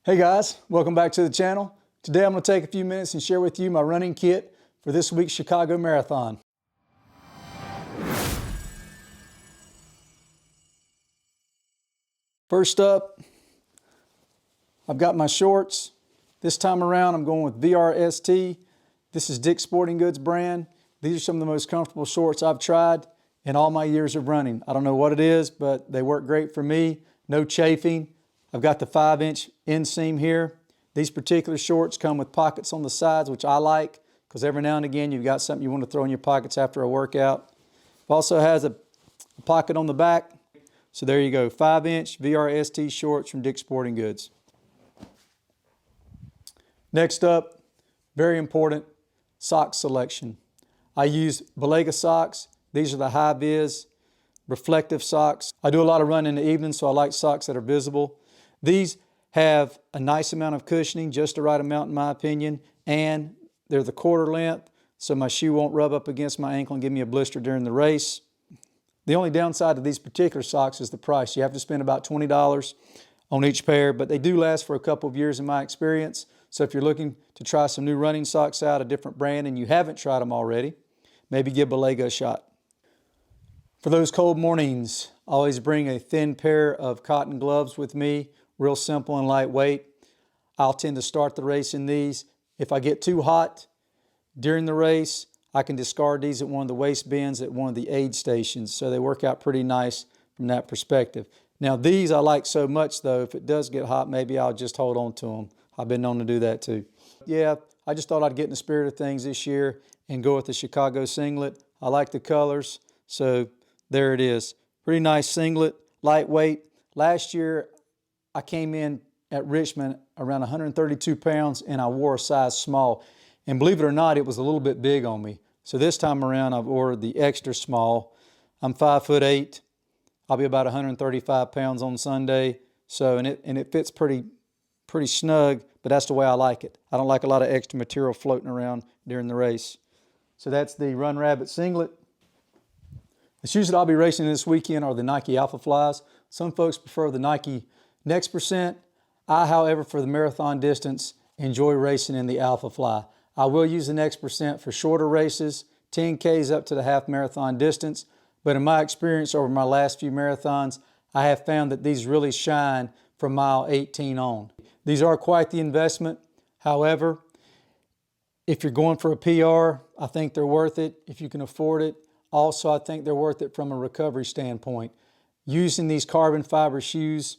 Hey guys, welcome back to the channel. Today I'm going to take a few minutes and share with you my running kit for this week's Chicago Marathon. First up, I've got my shorts. This time around I'm going with VRST. This is Dick's Sporting Goods brand. These are some of the most comfortable shorts I've tried in all my years of running. I don't know what it is, but they work great for me. No chafing. I've got the 5-inch inseam here. These particular shorts come with pockets on the sides, which I like, because every now and again you've got something you want to throw in your pockets after a workout. It also has a pocket on the back. So there you go, 5-inch VRST shorts from Dick's Sporting Goods. Next up, very important, sock selection. I use Belega socks. These are the high vis reflective socks. I do a lot of running in the evening, so I like socks that are visible. These have a nice amount of cushioning, just the right amount in my opinion, and they're the quarter length, so my shoe won't rub up against my ankle and give me a blister during the race. The only downside to these particular socks is the price. You have to spend about $20 on each pair, but they do last for a couple of years in my experience. So if you're looking to try some new running socks out, a different brand, and you haven't tried them already, maybe give Belega a shot. For those cold mornings, I always bring a thin pair of cotton gloves with me, real simple and lightweight. I'll tend to start the race in these. If I get too hot during the race, I can discard these at one of the waste bins at one of the aid stations, so they work out pretty nice from that perspective. Now these I like so much though, if it does get hot, maybe I'll just hold on to them. I've been known to do that too. Yeah, I just thought I'd get in the spirit of things this year and go with the Chicago Singlet. I like the colors, so there it is. Pretty nice singlet, lightweight. Last year I came in at Richmond around 132 pounds and I wore a size small. And believe it or not, it was a little bit big on me. So this time around I've ordered the extra small. I'm 5'8". I'll be about 135 pounds on Sunday. So and it fits pretty snug, but that's the way I like it. I don't like a lot of extra material floating around during the race. So that's the Run Rabbit Singlet. The shoes that I'll be racing this weekend are the Nike Alpha Flies. Some folks prefer the Nike Next Percent. I, however, for the marathon distance, enjoy racing in the Alpha Fly. I will use the Next Percent for shorter races, 10Ks up to the half marathon distance, but in my experience over my last few marathons, I have found that these really shine from mile 18 on. These are quite the investment. However, if you're going for a PR, I think they're worth it if you can afford it. Also, I think they're worth it from a recovery standpoint. Using these carbon fiber shoes,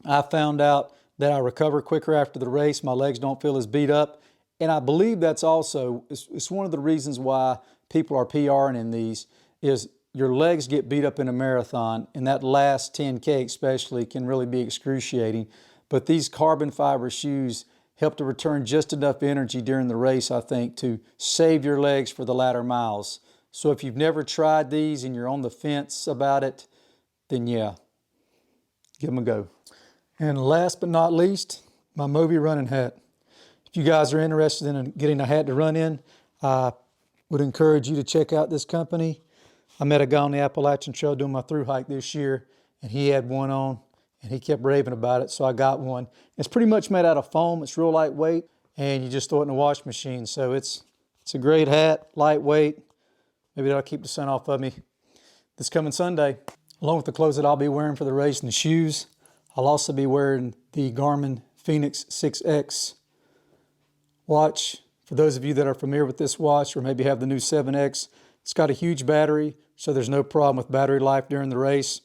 I found out that I recover quicker after the race. My legs don't feel as beat up. And I believe that's also, it's one of the reasons why people are PRing in these, is your legs get beat up in a marathon, and that last 10K especially can really be excruciating. But these carbon fiber shoes help to return just enough energy during the race, I think, to save your legs for the latter miles. So if you've never tried these and you're on the fence about it, then yeah, give them a go. And last but not least, my Moby running hat. If you guys are interested in getting a hat to run in, I would encourage you to check out this company. I met a guy on the Appalachian Trail doing my through hike this year, and he had one on, and he kept raving about it, so I got one. It's pretty much made out of foam. It's real lightweight, and you just throw it in the wash machine. So it's a great hat, lightweight. Maybe that'll keep the sun off of me this coming Sunday. Along with the clothes that I'll be wearing for the race and the shoes, I'll also be wearing the Garmin Fenix 6X watch. For those of you that are familiar with this watch or maybe have the new 7X, it's got a huge battery, so there's no problem with battery life during the race.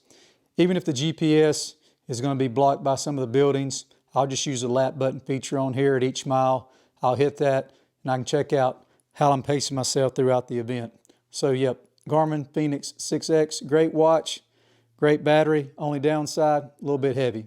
Even if the GPS is going to be blocked by some of the buildings, I'll just use the lap button feature on here at each mile. I'll hit that and I can check out how I'm pacing myself throughout the event. So yep, Garmin Fenix 6X, great watch, great battery. Only downside, a little bit heavy.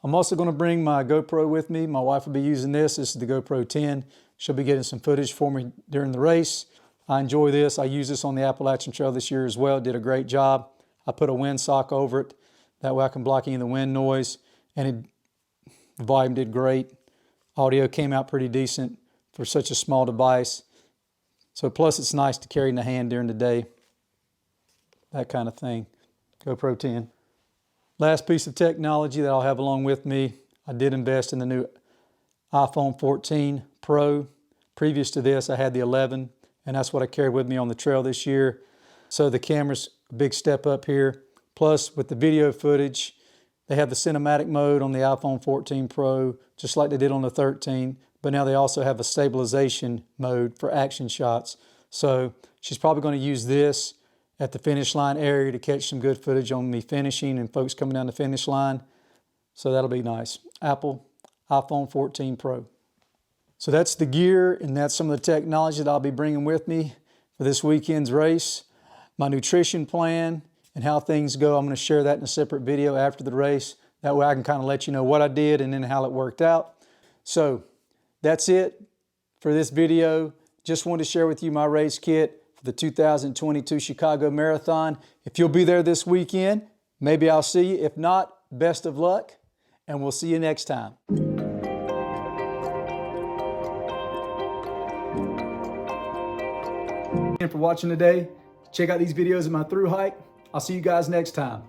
I'm also going to bring my GoPro with me. My wife will be using this. This is the GoPro 10. She'll be getting some footage for me during the race. I enjoy this. I used this on the Appalachian Trail this year as well. Did a great job. I put a windsock over it. That way I can block any of the wind noise. And the volume did great. Audio came out pretty decent for such a small device. So plus it's nice to carry in the hand during the day. That kind of thing. GoPro 10. Last piece of technology that I'll have along with me, I did invest in the new iPhone 14 Pro. Previous to this, I had the 11, and that's what I carried with me on the trail this year. So the camera's a big step up here. Plus, with the video footage, they have the cinematic mode on the iPhone 14 Pro, just like they did on the 13, but now they also have a stabilization mode for action shots. So she's probably going to use this at the finish line area to catch some good footage on me finishing and folks coming down the finish line. So that'll be nice. Apple iPhone 14 Pro. So that's the gear, and that's some of the technology that I'll be bringing with me for this weekend's race. My nutrition plan and how things go, I'm going to share that in a separate video after the race. That way I can kind of let you know what I did and then how it worked out. So that's it for this video. Just wanted to share with you my race kit for the 2022 Chicago Marathon. If you'll be there this weekend, maybe I'll see you. If not, best of luck, and we'll see you next time. Thank you for watching today. Check out these videos of my through hike. I'll see you guys next time.